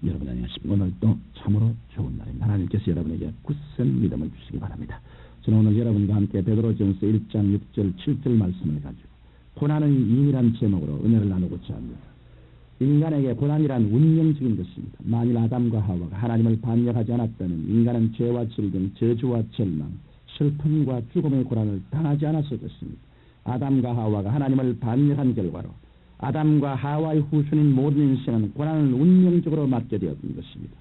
여러분 안녕하십니까. 오늘도 참으로 좋은 날입니다. 하나님께서 여러분에게 굳센 믿음을 주시기 바랍니다. 저는 오늘 여러분과 함께 베드로전서 1장 6절 7절 말씀을 가지고 고난의 임이란 제목으로 은혜를 나누고자 합니다. 인간에게 고난이란 운명적인 것입니다. 만일 아담과 하와가 하나님을 반역하지 않았다면 인간은 죄와 질병, 저주와 절망, 슬픔과 죽음의 고난을 당하지 않았을 것입니다. 아담과 하와가 하나님을 반역한 결과로 아담과 하와의 후손인 모든 인생은 고난을 운명적으로 맞게 되었던 것입니다.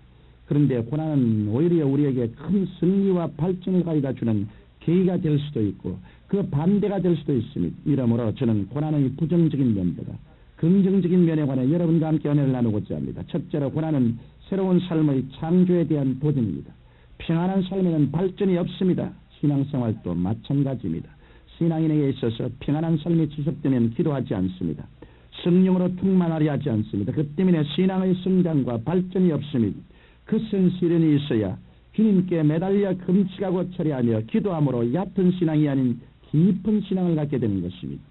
그런데 고난은 오히려 우리에게 큰 승리와 발전을 가져다 주는 계기가 될 수도 있고 그 반대가 될 수도 있습니다. 이러므로 저는 고난의 부정적인 면보다 긍정적인 면에 관해 여러분과 함께 은혜를 나누고자 합니다. 첫째로 고난은 새로운 삶의 창조에 대한 도전입니다. 평안한 삶에는 발전이 없습니다. 신앙생활도 마찬가지입니다. 신앙인에게 있어서 평안한 삶이 지속되면 기도하지 않습니다. 성령으로 충만하려 하지 않습니다. 그 때문에 신앙의 성장과 발전이 없습니다. 거센 시련이 있어야 주님께 매달려 금식하고 철회하며 기도함으로 얕은 신앙이 아닌 깊은 신앙을 갖게 되는 것입니다.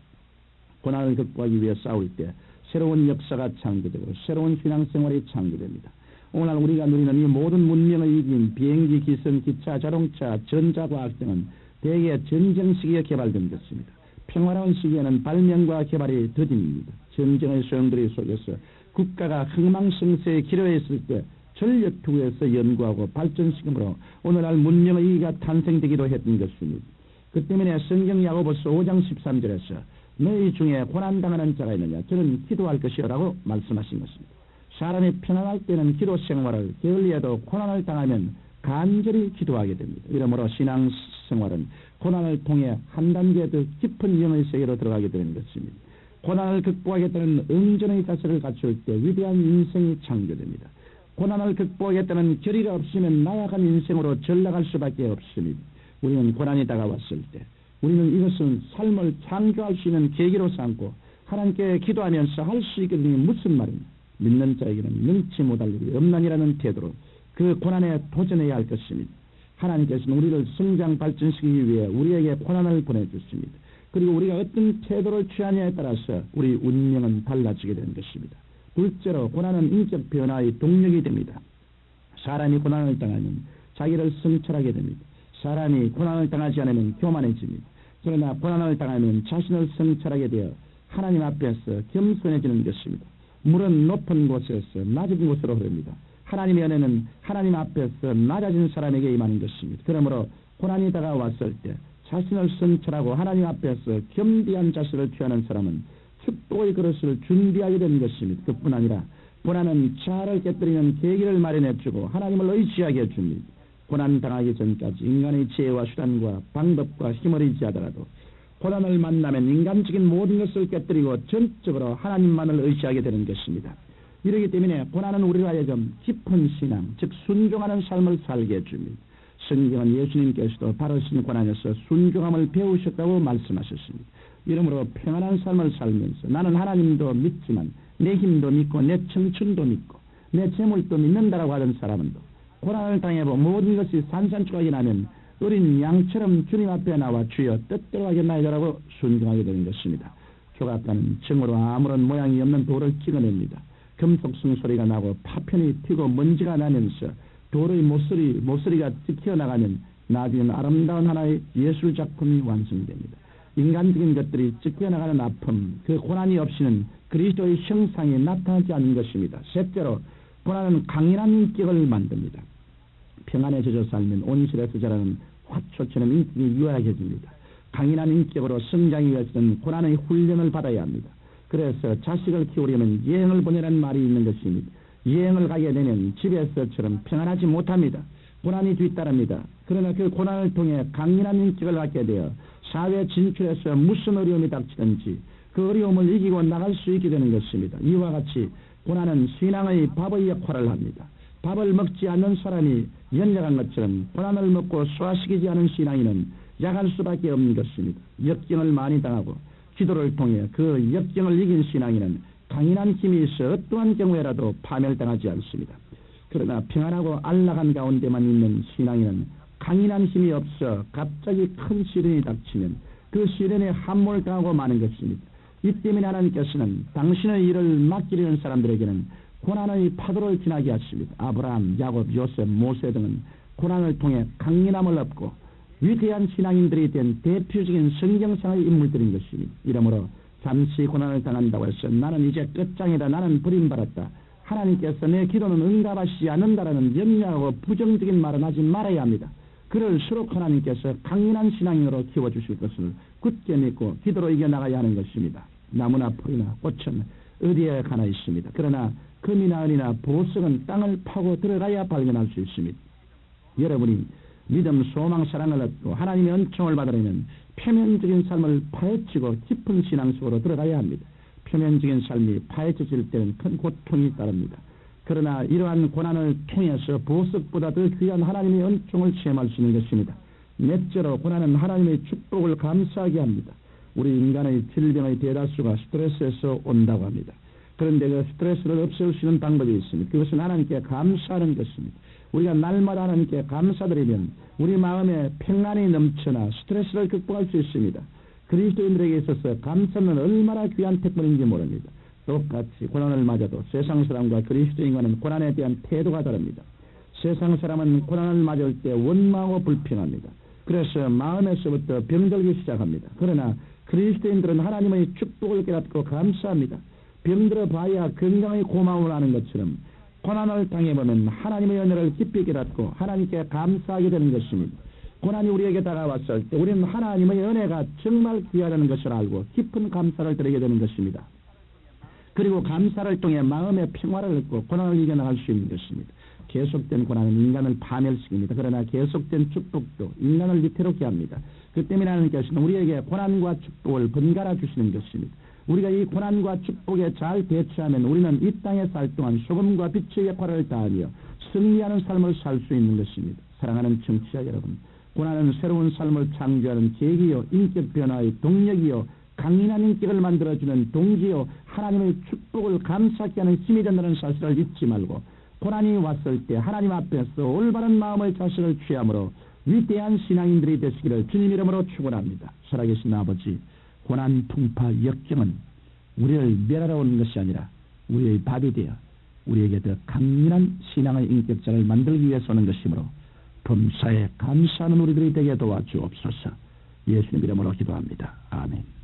고난을 극복하기 위해 싸울 때 새로운 역사가 창조되고 새로운 신앙생활이 창조됩니다. 오늘 우리가 누리는 이 모든 문명을 이긴 비행기, 기성, 기차, 자동차, 전자과학 등은 대개 전쟁 시기에 개발된 것입니다. 평화로운 시기에는 발명과 개발이 더딘입니다. 전쟁의 소용돌이 속에서 국가가 흥망성쇠에 기로에 있을 때 전력 투구해서 연구하고 발전시킴으로 오늘날 문명의 이기가 탄생되기도 했던 것입니다. 그 때문에 성경 야고보서 5장 13절에서 너희 중에 고난당하는 자가 있느냐 저는 기도할 것이라고 말씀하신 것입니다. 사람이 편안할 때는 기도 생활을 게을리해도 고난을 당하면 간절히 기도하게 됩니다. 이러므로 신앙생활은 고난을 통해 한 단계 더 깊은 영의 세계로 들어가게 되는 것입니다. 고난을 극복하겠다는 응전의 자세를 갖출 때 위대한 인생이 창조됩니다. 고난을 극복하겠다는 결의가 없으면 나약한 인생으로 전락할 수밖에 없습니다. 우리는 고난이 다가왔을 때 우리는 이것은 삶을 창조할 수 있는 계기로 삼고 하나님께 기도하면서 할 수 있게 되니 무슨 말입니까? 믿는 자에게는 능치 못할 일이 없나니라는 태도로 그 고난에 도전해야 할 것입니다. 하나님께서는 우리를 성장 발전시키기 위해 우리에게 고난을 보내주십니다. 그리고 우리가 어떤 태도를 취하냐에 따라서 우리 운명은 달라지게 되는 것입니다. 둘째로 고난은 인격 변화의 동력이 됩니다. 사람이 고난을 당하면 자기를 성찰하게 됩니다. 사람이 고난을 당하지 않으면 교만해집니다. 그러나 고난을 당하면 자신을 성찰하게 되어 하나님 앞에서 겸손해지는 것입니다. 물은 높은 곳에서 낮은 곳으로 흐릅니다. 하나님의 은혜는 하나님 앞에서 낮아진 사람에게 임하는 것입니다. 그러므로 고난이 다가왔을 때 자신을 성찰하고 하나님 앞에서 겸비한 자세를 취하는 사람은 축복의 그릇을 준비하게 되는 것입니다. 그뿐 아니라 고난은 자아를 깨뜨리는 계기를 마련해주고 하나님을 의지하게 해줍니다. 고난 당하기 전까지 인간의 지혜와 수단과 방법과 힘을 의지하더라도 고난을 만나면 인간적인 모든 것을 깨뜨리고 전적으로 하나님만을 의지하게 되는 것입니다. 이러기 때문에 고난은 우리로 하여금 깊은 신앙, 즉 순종하는 삶을 살게 해줍니다. 성경은 예수님께서도 바르신 고난에서 순종함을 배우셨다고 말씀하셨습니다. 이러므로 평안한 삶을 살면서 나는 하나님도 믿지만 내 힘도 믿고 내 청춘도 믿고 내 재물도 믿는다라고 하던 사람은 고난을 당해보 모든 것이 산산조각이 나면 어린 양처럼 주님 앞에 나와 주여 뜻대로 하겠나이다라고 순종하게 되는 것입니다. 조각가는 정으로 아무런 모양이 없는 돌을 찍어냅니다. 금속성 소리가 나고 파편이 튀고 먼지가 나면서 돌의 모서리가 튀어나가면 나중에는 아름다운 하나의 예술작품이 완성됩니다. 인간적인 것들이 찢겨나가는 아픔, 그 고난이 없이는 그리스도의 형상이 나타나지 않는 것입니다. 셋째로 고난은 강인한 인격을 만듭니다. 평안에 젖어 살면 온실에서 자라는 화초처럼 인격이 유약해집니다. 강인한 인격으로 성장하기 위해서는 고난의 훈련을 받아야 합니다. 그래서 자식을 키우려면 여행을 보내라는 말이 있는 것입니다. 여행을 가게 되면 집에서처럼 평안하지 못합니다. 고난이 뒤따릅니다. 그러나 그 고난을 통해 강인한 인격을 갖게 되어 사회 진출에서 무슨 어려움이 닥치든지 그 어려움을 이기고 나갈 수 있게 되는 것입니다. 이와 같이 고난은 신앙의 밥의 역할을 합니다. 밥을 먹지 않는 사람이 연약한 것처럼 고난을 먹고 소화시키지 않은 신앙인은 약할 수밖에 없는 것입니다. 역경을 많이 당하고 기도를 통해 그 역경을 이긴 신앙인은 강인한 힘이 있어 어떠한 경우에라도 파멸당하지 않습니다. 그러나 평안하고 안락한 가운데만 있는 신앙인은 강인한 힘이 없어 갑자기 큰 시련이 닥치면 그 시련에 함몰 당하고 마는 것입니다. 이 때문에 하나님께서는 당신의 일을 맡기려는 사람들에게는 고난의 파도를 지나게 하십니다. 아브라함, 야곱, 요셉, 모세 등은 고난을 통해 강인함을 얻고 위대한 신앙인들이 된 대표적인 성경상의 인물들인 것입니다. 이러므로 잠시 고난을 당한다고 해서 나는 이제 끝장이다, 나는 버림받았다, 하나님께서 내 기도는 응답하시지 않는다라는 염려하고 부정적인 말은 하지 말아야 합니다. 그럴수록 하나님께서 강인한 신앙인으로 키워주실 것을 굳게 믿고 기도로 이겨나가야 하는 것입니다. 나무나 풀이나 꽃은 어디에 가나 있습니다. 그러나 금이나 은이나 보석은 땅을 파고 들어가야 발견할 수 있습니다. 여러분이 믿음, 소망, 사랑을 얻고 하나님의 은총을 받으려면 표면적인 삶을 파헤치고 깊은 신앙 속으로 들어가야 합니다. 표면적인 삶이 파헤쳐질 때는 큰 고통이 따릅니다. 그러나 이러한 고난을 통해서 보석보다 더 귀한 하나님의 은총을 체험할 수 있는 것입니다. 넷째로 고난은 하나님의 축복을 감사하게 합니다. 우리 인간의 질병의 대다수가 스트레스에서 온다고 합니다. 그런데 그 스트레스를 없앨 수 있는 방법이 있습니다. 그것은 하나님께 감사하는 것입니다. 우리가 날마다 하나님께 감사드리면 우리 마음에 평안이 넘쳐나 스트레스를 극복할 수 있습니다. 그리스도인들에게 있어서 감사는 얼마나 귀한 특권인지 모릅니다. 똑같이 고난을 맞아도 세상 사람과 그리스도인과는 고난에 대한 태도가 다릅니다. 세상 사람은 고난을 맞을 때 원망하고 불평합니다. 그래서 마음에서부터 병들기 시작합니다. 그러나 그리스도인들은 하나님의 축복을 깨닫고 감사합니다. 병들어 봐야 건강의 고마움을 아는 것처럼 고난을 당해보면 하나님의 은혜를 깊이 깨닫고 하나님께 감사하게 되는 것입니다. 고난이 우리에게 다가왔을 때 우리는 하나님의 은혜가 정말 귀하다는 것을 알고 깊은 감사를 드리게 되는 것입니다. 그리고 감사를 통해 마음의 평화를 얻고 고난을 이겨나갈 수 있는 것입니다. 계속된 고난은 인간을 파멸시킵니다. 그러나 계속된 축복도 인간을 위태롭게 합니다. 그 때문에 하나님께서는 우리에게 고난과 축복을 번갈아 주시는 것입니다. 우리가 이 고난과 축복에 잘 대처하면 우리는 이 땅에 살 동안 소금과 빛의 역할을 다하며 승리하는 삶을 살 수 있는 것입니다. 사랑하는 청취자 여러분, 고난은 새로운 삶을 창조하는 계기요, 인격 변화의 동력이요, 강인한 인격을 만들어주는 동기요, 하나님의 축복을 감사하게 하는 힘이 된다는 사실을 잊지 말고 고난이 왔을 때 하나님 앞에서 올바른 마음의 자세를 취함으로 위대한 신앙인들이 되시기를 주님 이름으로 축원합니다. 살아계신 아버지, 고난, 풍파, 역경은 우리를 멸하러 오는 것이 아니라 우리의 밥이 되어 우리에게 더 강인한 신앙의 인격자를 만들기 위해서 오는 것이므로 범사에 감사하는 우리들이 되게 도와주옵소서. 예수님 이름으로 기도합니다. 아멘.